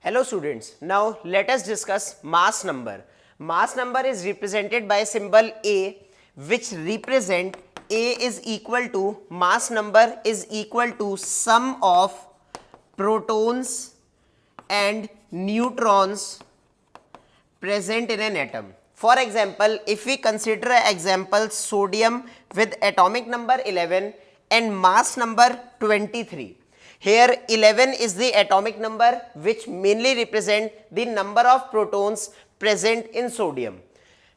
Hello students, now let us discuss mass number. Mass number is represented by symbol A, which represent A is equal to, mass number is equal to sum of protons and neutrons present in an atom. For example, if we consider an example sodium with atomic number 11 and mass number 23. Here 11 is the atomic number which mainly represent the number of protons present in sodium.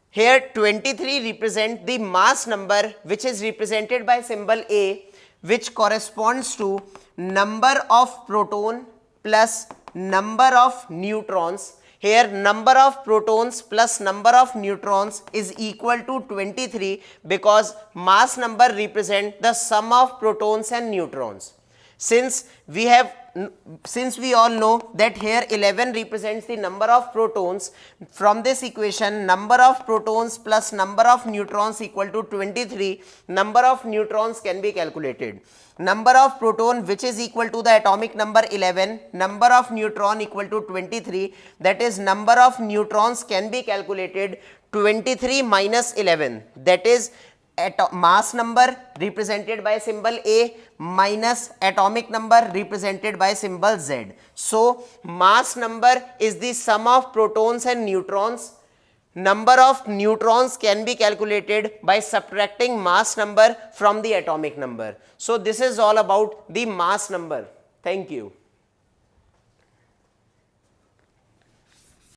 Here 23 represent the mass number which is represented by symbol A, which corresponds to number of proton plus number of neutrons. Here number of protons plus number of neutrons is equal to 23 because mass number represent the sum of protons and neutrons. Since we all know that here 11 represents the number of protons, from this equation number of protons plus number of neutrons equal to 23, number of neutrons can be calculated. Number of proton which is equal to the atomic number 11, number of neutron equal to 23, that is number of neutrons can be calculated 23 minus 11, that is mass number represented by symbol A minus atomic number represented by symbol Z. So mass number is the sum of protons and neutrons. Number of neutrons can be calculated by subtracting mass number from the atomic number. So this is all about the mass number. Thank you.